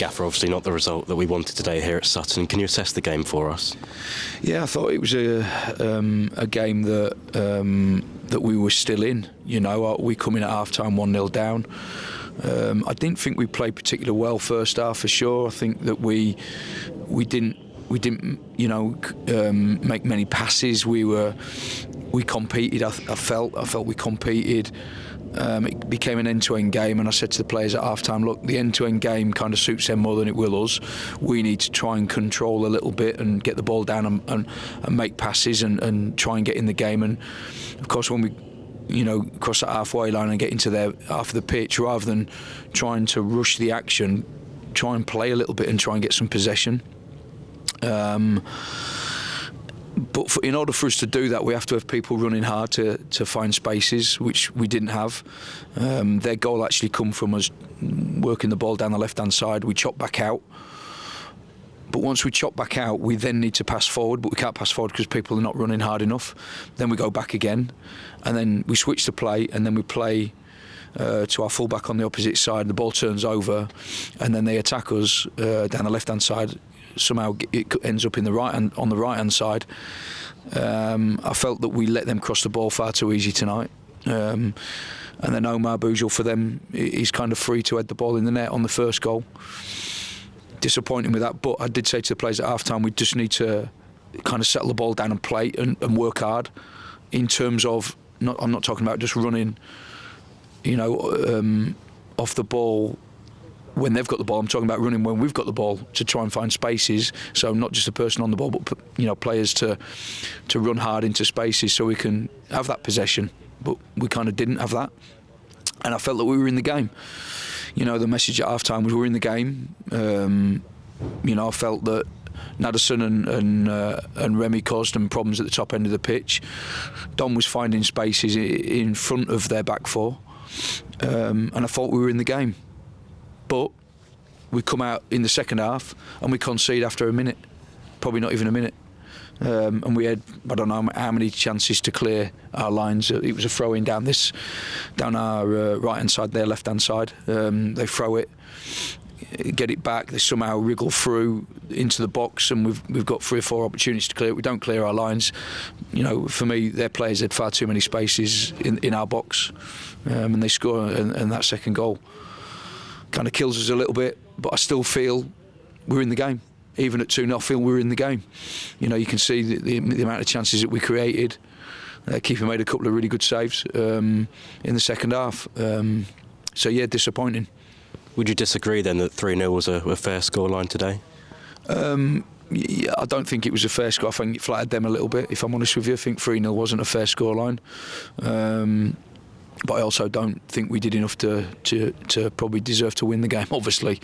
Gaffer, obviously not the result that we wanted today here at Sutton. Can you assess the game for us? Yeah, I thought it was a game that we were still in. You know, we come in at half-time 1-0 down. I didn't think we played particularly well first half for sure. I think that we didn't make many passes. We competed. I felt we competed. It became an end-to-end game, and I said to the players at half-time, look, the end-to-end game kind of suits them more than it will us. We need to try and control a little bit and get the ball down and make passes and try and get in the game. And of course, when we cross that halfway line and get into their half of the pitch, rather than trying to rush the action, try and play a little bit and try and get some possession. But in order for us to do that, we have to have people running hard to find spaces, which we didn't have. Their goal actually come from us working the ball down the left-hand side. We chop back out. But once we chop back out, we then need to pass forward, but we can't pass forward because people are not running hard enough. Then we go back again, and then we switch the play, and then we play to our full-back on the opposite side. The ball turns over, and then they attack us down the left-hand side. Somehow it ends up on the right-hand side. I felt that we let them cross the ball far too easy tonight. And then Omar Boujal, for them, he's kind of free to head the ball in the net on the first goal. Disappointing with that, but I did say to the players at half-time, we just need to kind of settle the ball down and play and work hard. In terms of, I'm not talking about just running, off the ball when they've got the ball. I'm talking about running when we've got the ball to try and find spaces. So not just a person on the ball, but players to run hard into spaces so we can have that possession. But we kind of didn't have that, and I felt that we were in the game. The message at half-time was we're in the game. I felt that Naderson and Remy caused them problems at the top end of the pitch. Don was finding spaces in front of their back four, and I thought we were in the game. But we come out in the second half and we concede after a minute, probably not even a minute. And we had, I don't know how many chances to clear our lines. It was a throw-in down our right-hand side, their left-hand side. They throw it, get it back, they somehow wriggle through into the box, and we've got 3 or 4 opportunities to clear it. We don't clear our lines. For me, their players had far too many spaces in our box, and they score, and that second goal kind of kills us a little bit, but I still feel we're in the game. Even at 2-0, I feel we're in the game. You can see the amount of chances that we created. Keeper made a couple of really good saves in the second half. So yeah, disappointing. Would you disagree then that 3-0 was a fair scoreline today? Yeah, I don't think it was a fair score. I think it flattered them a little bit, if I'm honest with you. I think 3-0 wasn't a fair scoreline. But I also don't think we did enough to probably deserve to win the game, obviously.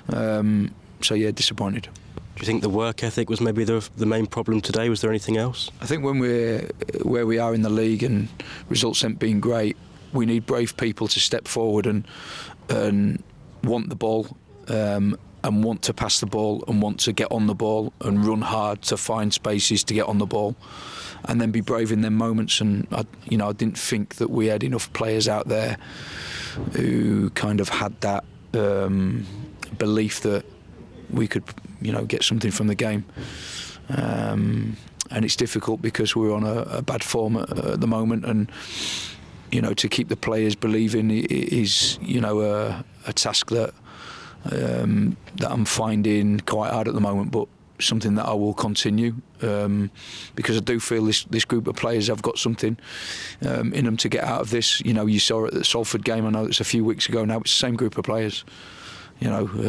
So yeah, disappointed. Do you think the work ethic was maybe the main problem today? Was there anything else? I think when we're where we are in the league and results haven't been great, we need brave people to step forward and want the ball, and want to pass the ball, and want to get on the ball and run hard to find spaces to get on the ball, and then be brave in them moments. And I didn't think that we had enough players out there who kind of had that belief that we could, get something from the game. And it's difficult because we're on a bad form at the moment, and to keep the players believing is a task that I'm finding quite hard at the moment, but something that I will continue, because I do feel this group of players have got something in them to get out of this. You saw it at the Salford game. I know it's a few weeks ago now. It's the same group of players.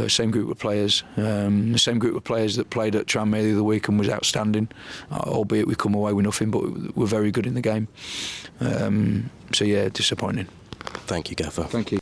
Same group of players, the same group of players that played at Tranmere the other week and was outstanding, albeit we come away with nothing, but we're very good in the game. So yeah, disappointing. Thank you, Gaffer. Thank you.